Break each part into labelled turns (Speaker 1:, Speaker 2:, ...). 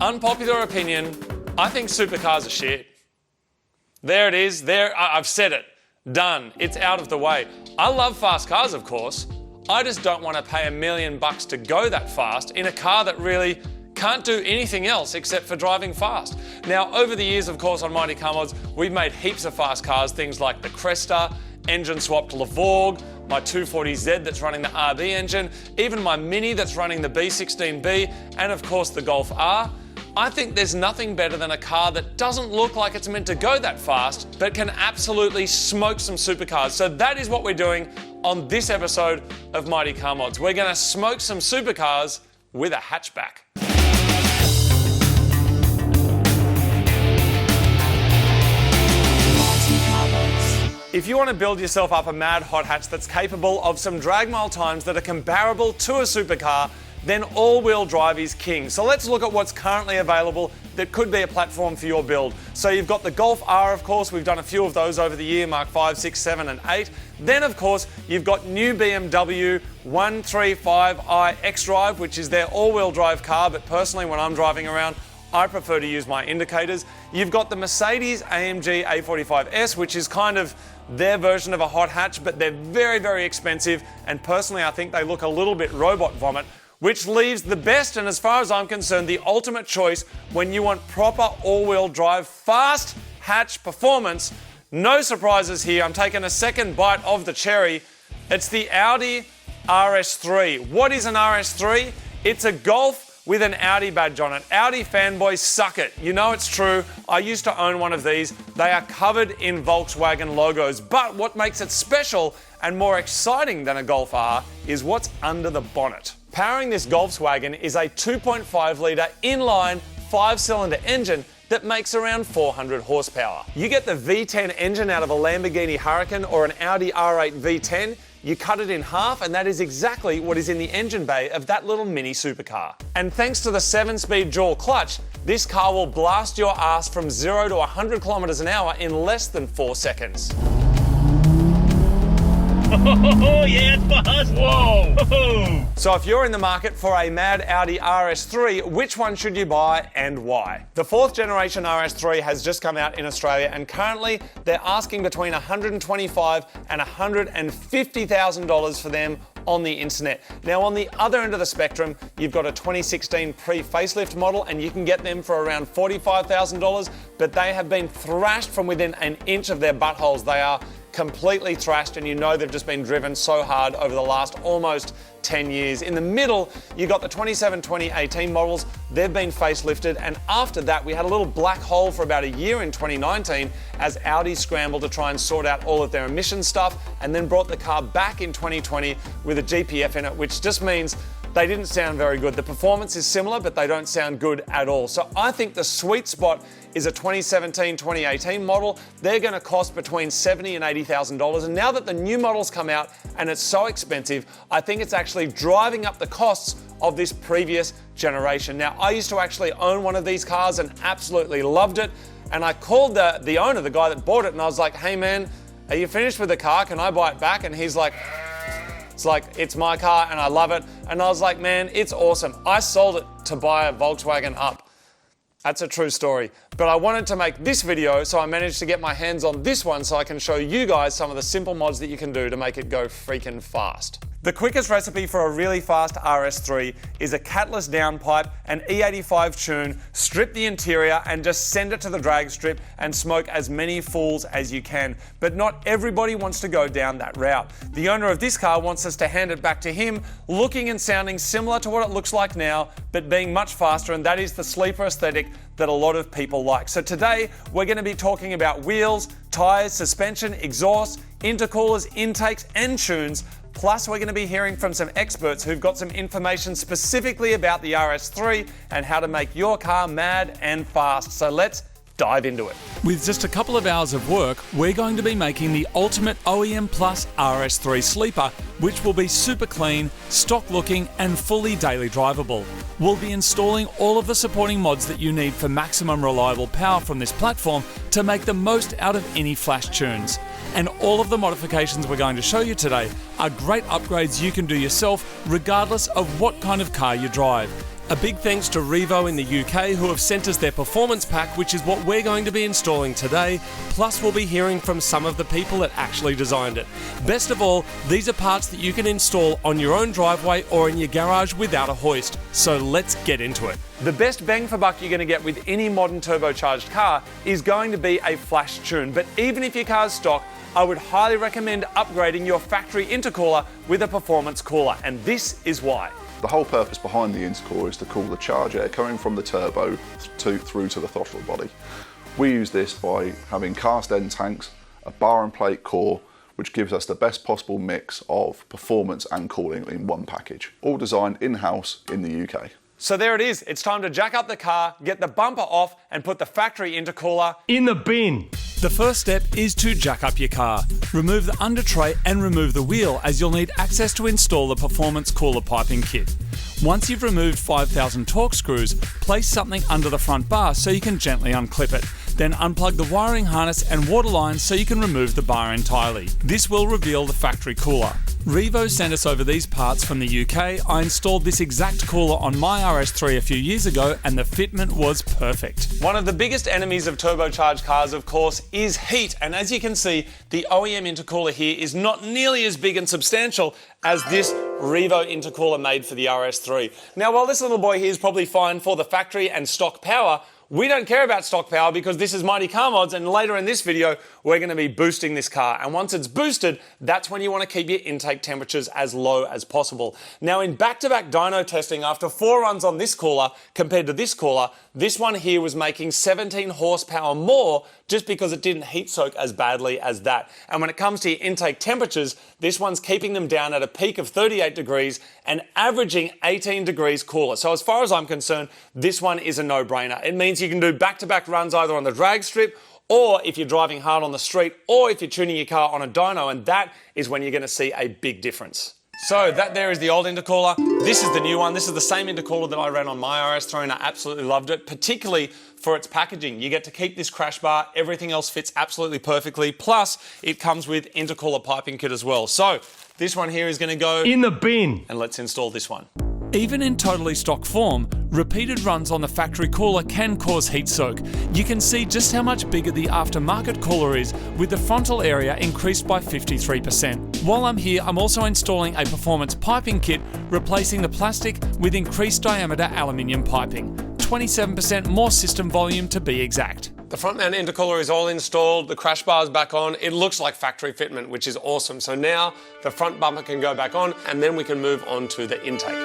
Speaker 1: Unpopular opinion, I think supercars are shit. There it is, I've said it. Done, it's out of the way. I love fast cars, of course. I just don't want to pay $1 million to go that fast in a car that really can't do anything else except for driving fast. Now, over the years, of course, on Mighty Car Mods, we've made heaps of fast cars, things like the Cresta, engine-swapped Levorg, my 240Z that's running the RB engine, even my Mini that's running the B16B, and of course the Golf R. I think there's nothing better than a car that doesn't look like it's meant to go that fast, but can absolutely smoke some supercars. So that is what we're doing on this episode of Mighty Car Mods. We're going to smoke some supercars with a hatchback. If you want to build yourself up a mad hot hatch that's capable of some drag mile times that are comparable to a supercar, then all-wheel drive is king. So let's look at what's currently available that could be a platform for your build. So you've got the Golf R, of course. We've done a few of those over the year, Mark 5, 6, 7, and 8. Then, of course, you've got new BMW 135i xDrive, which is their all-wheel drive car, but personally, when I'm driving around, I prefer to use my indicators. You've got the Mercedes AMG A45S, which is kind of their version of a hot hatch, but they're very, very expensive. And personally, I think they look a little bit robot vomit, which leaves the best, and as far as I'm concerned, the ultimate choice when you want proper all-wheel drive, fast hatch performance. No surprises here. I'm taking a second bite of the cherry. It's the Audi RS3. What is an RS3? It's a Golf with an Audi badge on it. Audi fanboys, suck it. You know it's true. I used to own one of these. They are covered in Volkswagen logos. But what makes it special and more exciting than a Golf R is what's under the bonnet. Powering this Volkswagen is a 2.5-litre inline 5-cylinder engine that makes around 400 horsepower. You get the V10 engine out of a Lamborghini Huracan or an Audi R8 V10, you cut it in half, and that is exactly what is in the engine bay of that little mini supercar. And thanks to the 7-speed dual clutch, this car will blast your ass from 0 to 100 kilometers an hour in less than 4 seconds.
Speaker 2: Oh, yeah, it's fast. Whoa.
Speaker 1: So if you're in the market for a mad Audi RS3, which one should you buy and why? The 4th generation RS3 has just come out in Australia, and currently they're asking between $125,000 and $150,000 for them on the internet. Now, on the other end of the spectrum, you've got a 2016 pre-facelift model, and you can get them for around $45,000, but they have been thrashed from within an inch of their buttholes. They are completely thrashed, and you know they've just been driven so hard over the last almost 10 years. In the middle, you got the 2018 models. They've been facelifted, and after that, we had a little black hole for about a year in 2019 as Audi scrambled to try and sort out all of their emission stuff, and then brought the car back in 2020 with a GPF in it, which just means they didn't sound very good. The performance is similar, but they don't sound good at all. So I think the sweet spot is a 2017, 2018 model. They're going to cost between $70,000 and $80,000. And now that the new models come out and it's so expensive, I think it's actually driving up the costs of this previous generation. Now, I used to actually own one of these cars and absolutely loved it. And I called the owner, the guy that bought it, and I was like, hey man, are you finished with the car? Can I buy it back? And he's like, it's my car and I love it. And I was like, man, it's awesome. I sold it to buy a Volkswagen Up. That's a true story. But I wanted to make this video, so I managed to get my hands on this one so I can show you guys some of the simple mods that you can do to make it go freaking fast. The quickest recipe for a really fast RS3 is a catless downpipe, an E85 tune, strip the interior and just send it to the drag strip and smoke as many fools as you can. But not everybody wants to go down that route. The owner of this car wants us to hand it back to him, looking and sounding similar to what it looks like now, but being much faster, and that is the sleeper aesthetic that a lot of people like. So today, we're going to be talking about wheels, tyres, suspension, exhaust, intercoolers, intakes, and tunes. Plus, we're going to be hearing from some experts who've got some information specifically about the RS3 and how to make your car mad and fast. So let's dive into it.
Speaker 3: With just a couple of hours of work, we're going to be making the ultimate OEM Plus RS3 sleeper, which will be super clean, stock looking, and fully daily drivable. We'll be installing all of the supporting mods that you need for maximum reliable power from this platform to make the most out of any flash tunes. And all of the modifications we're going to show you today are great upgrades you can do yourself regardless of what kind of car you drive. A big thanks to REVO in the UK who have sent us their performance pack, which is what we're going to be installing today, plus we'll be hearing from some of the people that actually designed it. Best of all, these are parts that you can install on your own driveway or in your garage without a hoist, so let's get into it.
Speaker 1: The best bang for buck you're going to get with any modern turbocharged car is going to be a flash tune, but even if your car's stock, I would highly recommend upgrading your factory intercooler with a performance cooler, and this is why.
Speaker 4: The whole purpose behind the intercooler is to cool the charge air coming from the turbo through to the throttle body. We use this by having cast end tanks, a bar and plate core, which gives us the best possible mix of performance and cooling in one package, all designed in-house in the UK.
Speaker 1: So there it is, it's time to jack up the car, get the bumper off and put the factory intercooler
Speaker 2: In the bin.
Speaker 3: The first step is to jack up your car. Remove the under tray and remove the wheel, as you'll need access to install the performance cooler piping kit. Once you've removed 5,000 torque screws, place something under the front bar so you can gently unclip it. Then unplug the wiring harness and water lines so you can remove the bar entirely. This will reveal the factory cooler. REVO sent us over these parts from the UK. I installed this exact cooler on my RS3 a few years ago and the fitment was perfect.
Speaker 1: One of the biggest enemies of turbocharged cars, of course, is heat. And as you can see, the OEM intercooler here is not nearly as big and substantial as this REVO intercooler made for the RS3. Now, while this little boy here is probably fine for the factory and stock power, we don't care about stock power because this is Mighty Car Mods, and later in this video, we're going to be boosting this car. And once it's boosted, that's when you want to keep your intake temperatures as low as possible. Now, in back-to-back dyno testing, after 4 runs on this cooler compared to this cooler, this one here was making 17 horsepower more just because it didn't heat soak as badly as that. And when it comes to your intake temperatures, this one's keeping them down at a peak of 38 degrees and averaging 18 degrees cooler. So as far as I'm concerned, this one is a no-brainer. It means you can do back-to-back runs either on the drag strip, or if you're driving hard on the street, or if you're tuning your car on a dyno, and that is when you're going to see a big difference. So that there is the old intercooler. This is the new one. This is the same intercooler that I ran on my RS3 and I absolutely loved it, particularly for its packaging. You get to keep this crash bar. Everything else fits absolutely perfectly. Plus, it comes with intercooler piping kit as well. So this one here is going to go
Speaker 2: In the bin.
Speaker 1: and let's install this one.
Speaker 3: Even in totally stock form, repeated runs on the factory cooler can cause heat soak. You can see just how much bigger the aftermarket cooler is, with the frontal area increased by 53%. While I'm here, I'm also installing a performance piping kit, replacing the plastic with increased diameter aluminium piping. 27% more system volume to be exact.
Speaker 1: The front mount intercooler is all installed, the crash bar is back on. It looks like factory fitment, which is awesome. So now the front bumper can go back on and then we can move on to the intake.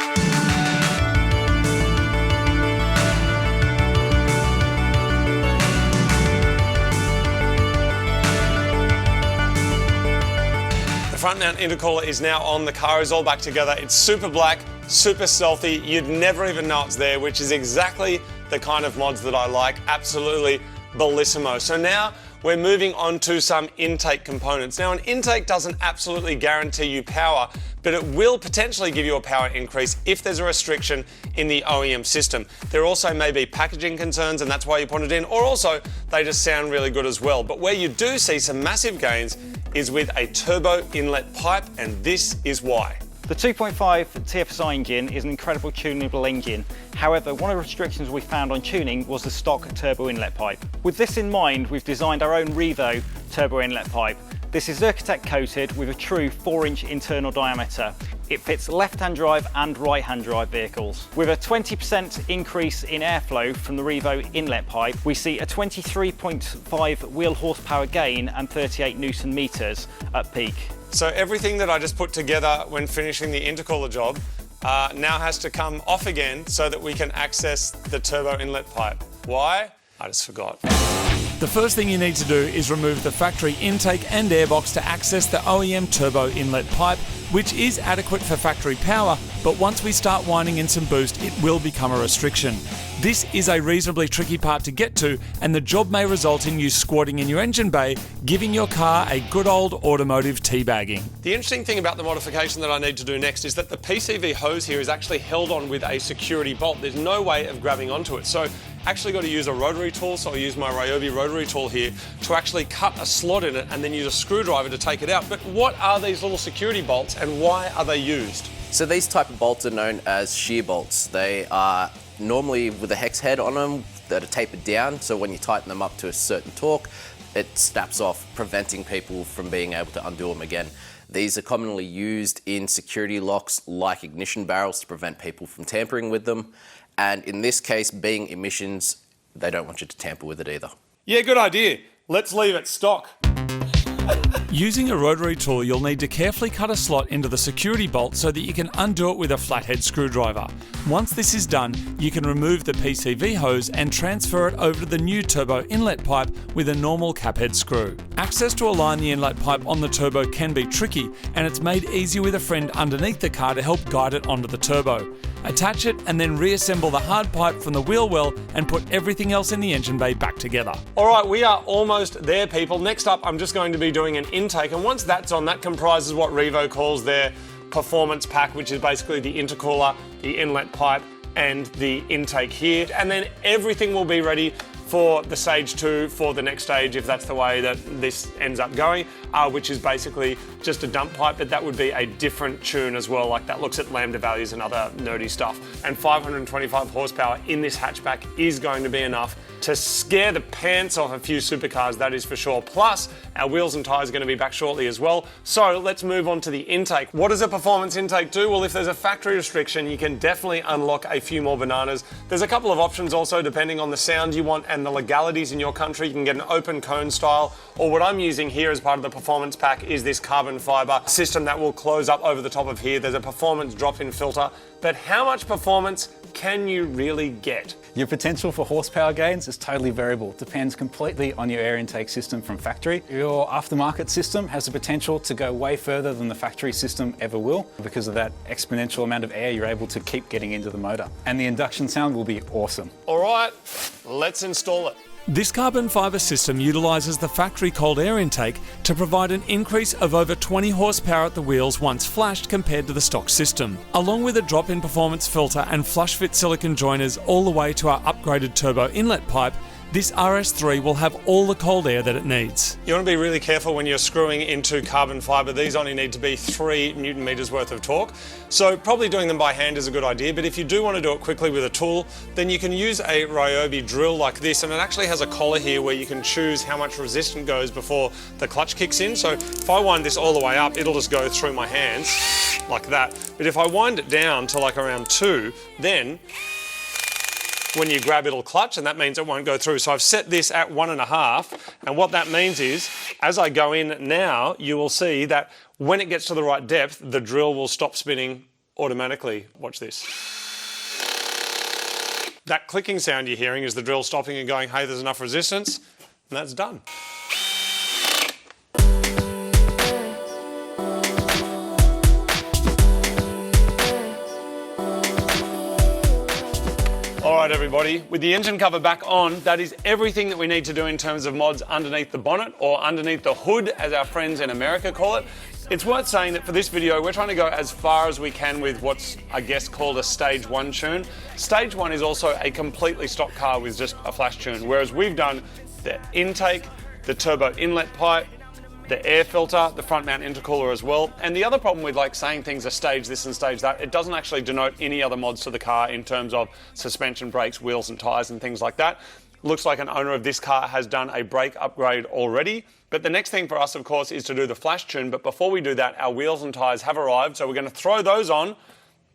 Speaker 1: The front mount intercooler is now on, the car is all back together. It's super black, super stealthy. You'd never even know it's there, which is exactly the kind of mods that I like. Absolutely bellissimo. So now we're moving on to some intake components. Now, an intake doesn't absolutely guarantee you power, but it will potentially give you a power increase if there's a restriction in the OEM system. There also may be packaging concerns and that's why you put it in, or also they just sound really good as well. But where you do see some massive gains is with a turbo inlet pipe, and this is why.
Speaker 5: The 2.5 TFSI engine is an incredible tunable engine. However, one of the restrictions we found on tuning was the stock turbo inlet pipe. With this in mind, we've designed our own REVO turbo inlet pipe. This is Zerkotech coated with a true 4-inch internal diameter. It fits left-hand drive and right-hand drive vehicles. With a 20% increase in airflow from the REVO inlet pipe, we see a 23.5 wheel horsepower gain and 38 Newton meters at peak.
Speaker 1: So everything that I just put together when finishing the intercooler job now has to come off again so that we can access the turbo inlet pipe. Why? I just forgot.
Speaker 3: The first thing you need to do is remove the factory intake and airbox to access the OEM turbo inlet pipe, which is adequate for factory power, but once we start winding in some boost, it will become a restriction. This is a reasonably tricky part to get to, and the job may result in you squatting in your engine bay, giving your car a good old automotive teabagging.
Speaker 1: The interesting thing about the modification that I need to do next is that the PCV hose here is actually held on with a security bolt. There's no way of grabbing onto it. So actually got to use a rotary tool, so I'll use my RYOBI rotary tool here to actually cut a slot in it and then use a screwdriver to take it out. But what are these little security bolts and why are they used?
Speaker 6: So these type of bolts are known as shear bolts. They are normally with a hex head on them that are tapered down, so when you tighten them up to a certain torque, it snaps off, preventing people from being able to undo them again. These are commonly used in security locks like ignition barrels to prevent people from tampering with them. And in this case, being emissions, they don't want you to tamper with it either.
Speaker 1: Yeah, good idea. Let's leave it stock.
Speaker 3: Using a rotary tool, you'll need to carefully cut a slot into the security bolt so that you can undo it with a flathead screwdriver. Once this is done, you can remove the PCV hose and transfer it over to the new turbo inlet pipe with a normal caphead screw. Access to align the inlet pipe on the turbo can be tricky, and it's made easy with a friend underneath the car to help guide it onto the turbo. Attach it and then reassemble the hard pipe from the wheel well and put everything else in the engine bay back together.
Speaker 1: All right, we are almost there, people. Next up, I'm just going to be doing an intake, and once that's on, that comprises what REVO calls their performance pack, which is basically the intercooler, the inlet pipe, and the intake here. And then everything will be ready for the stage 2 for the next stage, if that's the way that this ends up going, which is basically just a dump pipe, but that would be a different tune as well. Like, that looks at lambda values and other nerdy stuff. And 525 horsepower in this hatchback is going to be enough to scare the pants off a few supercars, that is for sure. Plus, our wheels and tyres are going to be back shortly as well. So let's move on to the intake. What does a performance intake do? Well, if there's a factory restriction, you can definitely unlock a few more bananas. There's a couple of options also, depending on the sound you want and the legalities in your country. You can get an open cone style, or what I'm using here as part of the performance pack is this carbon fibre system that will close up over the top of here. There's a performance drop-in filter, but how much performance can you really get?
Speaker 7: Your potential for horsepower gains is totally variable. It depends completely on your air intake system from factory. Your aftermarket system has the potential to go way further than the factory system ever will. Because of that exponential amount of air, you're able to keep getting into the motor. And the induction sound will be awesome.
Speaker 1: All right, let's install it.
Speaker 3: This carbon fibre system utilises the factory cold air intake to provide an increase of over 20 horsepower at the wheels once flashed compared to the stock system. Along with a drop-in performance filter and flush-fit silicone joiners all the way to our upgraded turbo inlet pipe, this RS3 will have all the cold air that it needs.
Speaker 1: You want to be really careful when you're screwing into carbon fibre. These only need to be 3 Newton meters worth of torque. So probably doing them by hand is a good idea, but if you do want to do it quickly with a tool, then you can use a RYOBI drill like this, and it actually has a collar here where you can choose how much resistance goes before the clutch kicks in. So if I wind this all the way up, it'll just go through my hands like that. But if I wind it down to like around 2, then when you grab, it'll clutch, and that means it won't go through. So I've set this at 1.5, and what that means is, as I go in now, you will see that when it gets to the right depth, the drill will stop spinning automatically. Watch this. That clicking sound you're hearing is the drill stopping and going, hey, there's enough resistance, and that's done. All right, everybody, with the engine cover back on, that is everything that we need to do in terms of mods underneath the bonnet, or underneath the hood, as our friends in America call it. It's worth saying that for this video, we're trying to go as far as we can with what's, I guess, called a Stage 1 tune. Stage 1 is also a completely stock car with just a flash tune, whereas we've done the intake, the turbo inlet pipe, the air filter, the front mount intercooler as well. And the other problem with like saying things are stage this and stage that, it doesn't actually denote any other mods to the car in terms of suspension, brakes, wheels and tyres and things like that. Looks like an owner of this car has done a brake upgrade already. But the next thing for us, of course, is to do the flash tune. But before we do that, our wheels and tyres have arrived. So we're going to throw those on.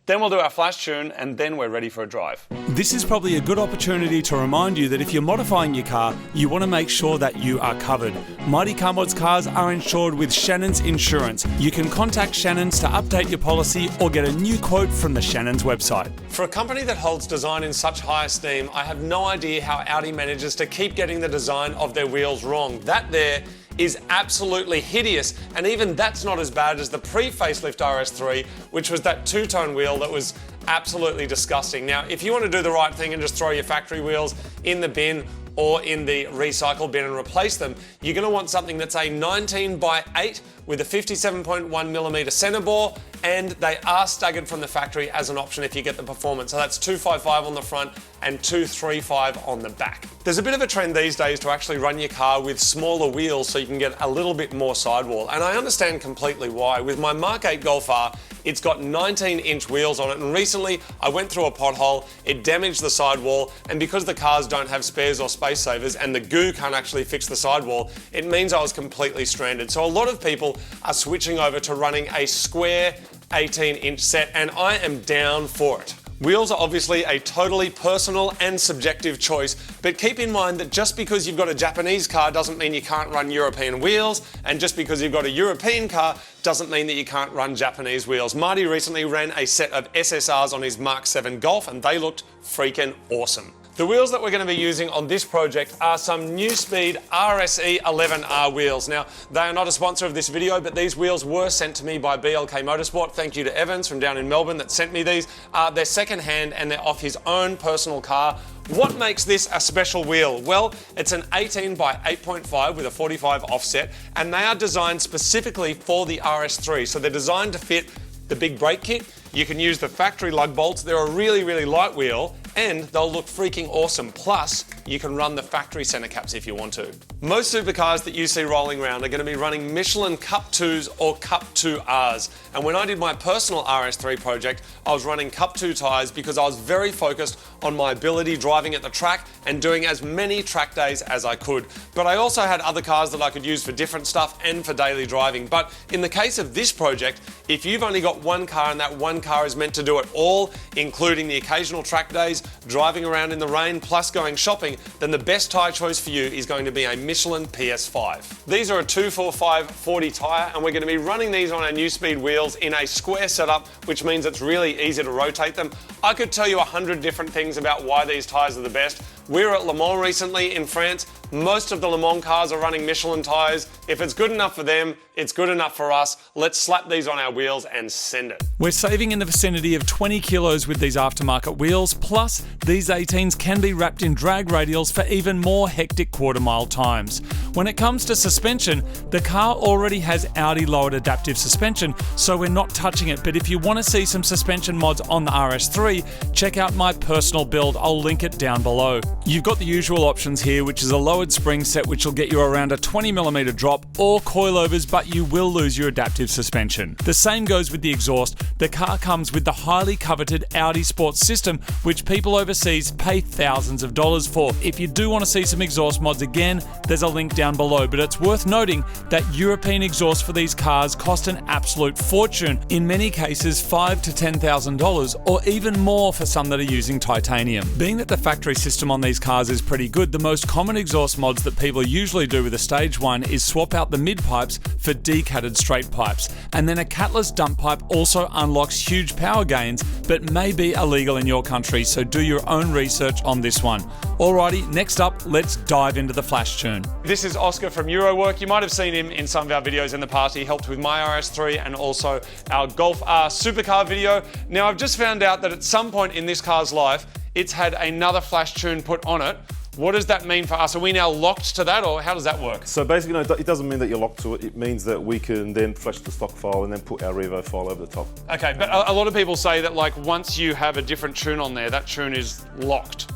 Speaker 1: Then we'll do our flash tune, and then we're ready for a drive.
Speaker 3: This is probably a good opportunity to remind you that if you're modifying your car, you want to make sure that you are covered. Mighty Car Mods cars are insured with Shannons Insurance. You can contact Shannons to update your policy or get a new quote from the Shannons website.
Speaker 1: For a company that holds design in such high esteem, I have no idea how Audi manages to keep getting the design of their wheels wrong. That there is absolutely hideous, and even that's not as bad as the pre-facelift RS3, which was that two-tone wheel that was absolutely disgusting. Now, if you want to do the right thing and just throw your factory wheels in the bin or in the recycle bin and replace them, you're going to want something that's a 19 by 8 with a 57.1mm centre bore and they are staggered from the factory as an option if you get the performance. So that's 255 on the front and 235 on the back. There's a bit of a trend these days to actually run your car with smaller wheels so you can get a little bit more sidewall, and I understand completely why. With my Mark 8 Golf R, it's got 19-inch wheels on it, and recently I went through a pothole, it damaged the sidewall, and because the cars don't have spares or space savers and the goo can't actually fix the sidewall, it means I was completely stranded. So a lot of people are switching over to running a square 18-inch set, and I am down for it. Wheels are obviously a totally personal and subjective choice, but keep in mind that just because you've got a Japanese car doesn't mean you can't run European wheels, and just because you've got a European car doesn't mean that you can't run Japanese wheels. Marty recently ran a set of SSRs on his Mark 7 Golf, and they looked freaking awesome. The wheels that we're going to be using on this project are some New Speed RSE 11R wheels. Now, they are not a sponsor of this video, but these wheels were sent to me by BLK Motorsport. Thank you to Evans from down in Melbourne that sent me these. They're second-hand and they're off his own personal car. What makes this a special wheel? Well, it's an 18 by 8.5 with a 45 offset, and they are designed specifically for the RS3. So they're designed to fit the big brake kit. You can use the factory lug bolts. They're a really, really light wheel, and they'll look freaking awesome. Plus, you can run the factory center caps if you want to. Most supercars that you see rolling around are going to be running Michelin Cup 2s or Cup 2Rs. And when I did my personal RS3 project, I was running Cup 2 tyres because I was very focused on my ability driving at the track and doing as many track days as I could. But I also had other cars that I could use for different stuff and for daily driving. But in the case of this project, if you've only got one car and that one car is meant to do it all, including the occasional track days, driving around in the rain, plus going shopping, then the best tyre choice for you is going to be a Michelin PS5. These are a 245/40 tyre, and we're going to be running these on our New Speed wheels in a square setup, which means it's really easy to rotate them. I could tell you 100 different things about why these tyres are the best. We were at Le Mans recently in France. Most of the Le Mans cars are running Michelin tyres. If it's good enough for them, it's good enough for us. Let's slap these on our wheels and send it.
Speaker 3: We're saving in the vicinity of 20 kilos with these aftermarket wheels, plus these 18s can be wrapped in drag radials for even more hectic quarter-mile times. When it comes to suspension, the car already has Audi lowered adaptive suspension, so we're not touching it, but if you want to see some suspension mods on the RS3, check out my personal build, I'll link it down below. You've got the usual options here, which is a lowered spring set which will get you around a 20mm drop, or coilovers, but you will lose your adaptive suspension. The same goes with the exhaust. The car comes with the highly coveted Audi Sports system, which people overseas pay thousands of dollars for. If you do want to see some exhaust mods again, there's a link down below, but it's worth noting that European exhaust for these cars cost an absolute fortune, in many cases $5,000 to $10,000, or even more for some that are using titanium. Being that the factory system on these cars is pretty good, the most common exhaust mods that people usually do with a stage one is swap out the mid pipes for decatted straight pipes, and then a catless dump pipe also unlocks huge power gains, but may be illegal in your country, so do your own research on this one. Alrighty, next up, let's dive into the flash tune.
Speaker 1: This is Oscar from EuroWerke. You might have seen him in some of our videos in the past. He helped with my RS3 and also our Golf R supercar video. Now, I've just found out that at some point in this car's life, it's had another flash tune put on it. What does that mean for us? Are we now locked to that, or how does that work?
Speaker 8: So basically, no, it doesn't mean that you're locked to it. It means that we can then flash the stock file and then put our REVO file over the top.
Speaker 1: Okay, but a lot of people say that like once you have a different tune on there, that tune is locked.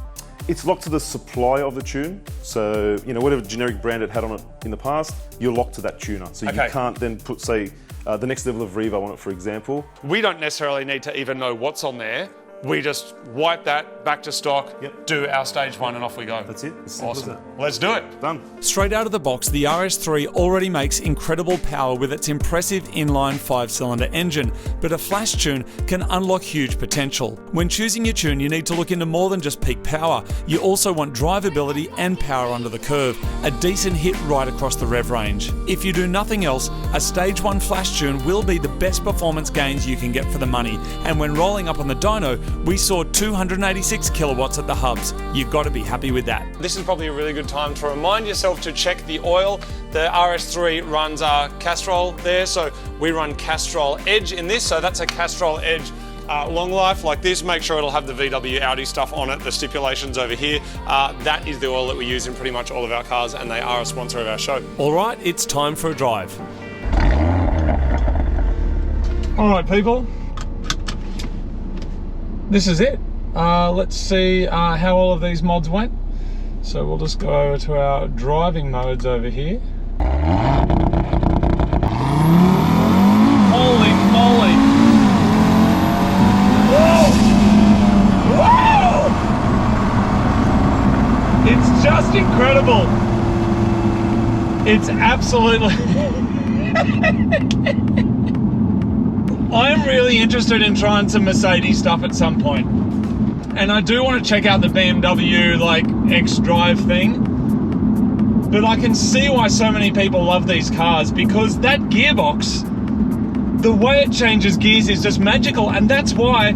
Speaker 8: It's locked to the supply of the tune. So, you know, whatever generic brand it had on it in the past, you're locked to that tuner. So you can't then put, say, the next level of REVO on it, for example.
Speaker 1: We don't necessarily need to even know what's on there. We just wipe that back to stock, do our stage one, and off we go.
Speaker 8: That's it. As simple as
Speaker 1: Awesome.
Speaker 8: that.
Speaker 1: Let's do it.
Speaker 8: Done.
Speaker 3: Straight out of the box, the RS3 already makes incredible power with its impressive inline 5-cylinder engine, but a flash tune can unlock huge potential. When choosing your tune, you need to look into more than just peak power. You also want drivability and power under the curve, a decent hit right across the rev range. If you do nothing else, a stage 1 flash tune will be the best performance gains you can get for the money, and when rolling up on the dyno, we saw 286 kilowatts at the hubs. You've got to be happy with that.
Speaker 1: This is probably a really good time to remind yourself to check the oil. The RS3 runs Castrol there, so we run Castrol Edge in this, so that's a Castrol Edge long life like this. Make sure it'll have the VW Audi stuff on it, the stipulations over here. That is the oil that we use in pretty much all of our cars, and they are a sponsor of our show.
Speaker 3: All right, it's time for a drive.
Speaker 1: All right, people. This is it. Let's see how all of these mods went. So we'll just go over to our driving modes over here. Holy moly! Whoa! Whoa! It's just incredible. It's absolutely... I'm really interested in trying some Mercedes stuff at some point. And I do want to check out the BMW like X-Drive thing. But I can see why so many people love these cars, because that gearbox, the way it changes gears is just magical. And that's why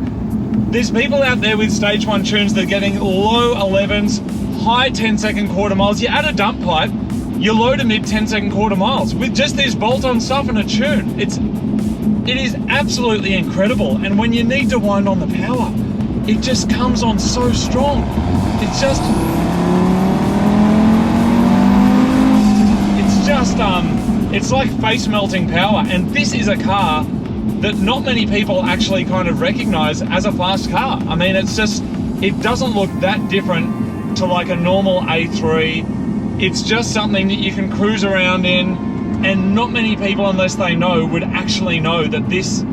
Speaker 1: there's people out there with stage 1 tunes that are getting low 11s, high 10-second quarter miles. You add a dump pipe, you're low to mid 10-second quarter miles with just this bolt-on stuff and a tune. It is absolutely incredible. And when you need to wind on the power, it just comes on so strong. It's like face melting power. And this is a car that not many people actually kind of recognize as a fast car. I mean, it doesn't look that different to like a normal A3. It's just something that you can cruise around in, and not many people, unless they know, would actually know that it's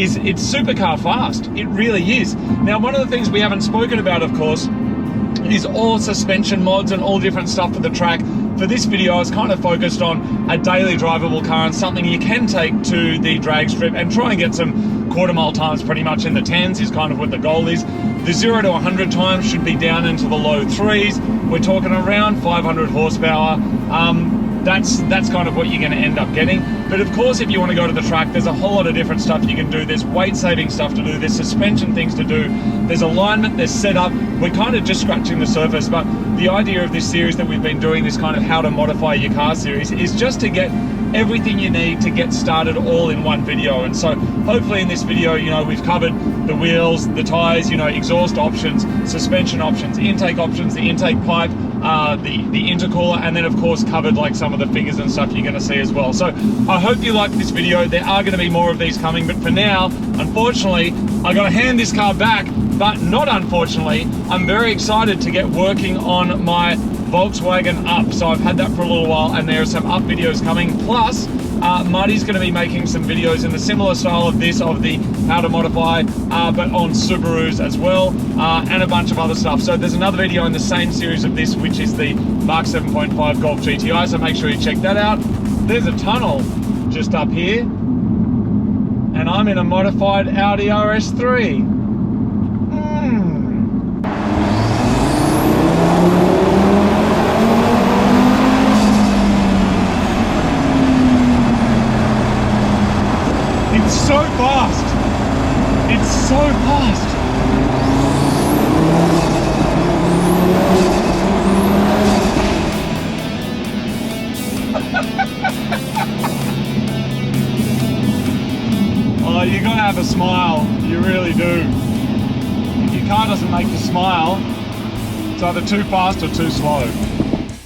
Speaker 1: supercar fast. It really is. Now, one of the things we haven't spoken about, of course, is all suspension mods and all different stuff for the track. For this video, I was kind of focused on a daily drivable car and something you can take to the drag strip and try and get some quarter mile times pretty much in the 10s is kind of what the goal is. The 0 to 100 times should be down into the low 3s. We're talking around 500 horsepower. That's kind of what you're going to end up getting. But of course, if you want to go to the track, there's a whole lot of different stuff you can do. There's weight-saving stuff to do. There's suspension things to do. There's alignment. There's setup. We're kind of just scratching the surface. But the idea of this series that we've been doing, this kind of how to modify your car series, is just to get everything you need to get started all in one video. And so hopefully in this video, we've covered the wheels, the tires, exhaust options, suspension options, intake options, the intake pipe, the intercooler, and then of course covered like some of the figures and stuff you're going to see as well. So I hope you liked this video. There are going to be more of these coming, but for now, unfortunately, I got to hand this car back. But not unfortunately, I'm very excited to get working on my Volkswagen Up. So I've had that for a little while, and there are some Up videos coming. Plus, Marty's going to be making some videos in the similar style of this, of the how to modify, but on Subarus as well, and a bunch of other stuff. So there's another video in the same series of this, which is the Mark 7.5 Golf GTI, so make sure you check that out. There's a tunnel just up here, and I'm in a modified Audi RS3. It's so fast. It's so fast. Oh, you gotta have a smile. You really do. If your car doesn't make you smile, it's either too fast or too slow.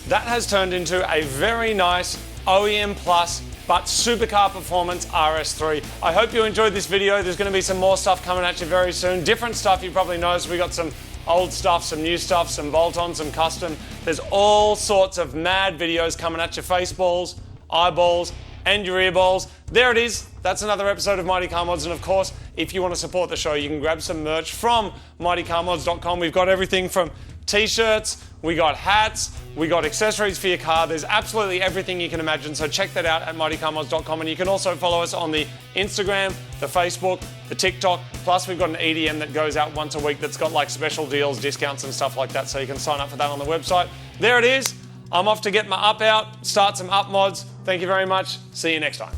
Speaker 1: That has turned into a very nice OEM Plus but supercar performance RS3. I hope you enjoyed this video. There's going to be some more stuff coming at you very soon. Different stuff, you probably noticed. We got some old stuff, some new stuff, some bolt-ons, some custom. There's all sorts of mad videos coming at your face balls, eyeballs, and your ear balls. There it is. That's another episode of Mighty Car Mods. And of course, if you want to support the show, you can grab some merch from mightycarmods.com. We've got everything from t-shirts, we got hats, we got accessories for your car. There's absolutely everything you can imagine, so check that out at mightycarmods.com. And you can also follow us on the Instagram, the Facebook, the TikTok, plus we've got an EDM that goes out once a week that's got like special deals, discounts and stuff like that, so you can sign up for that on the website. There it is. I'm off to get my Up out, start some Up mods. Thank you very much. See you next time.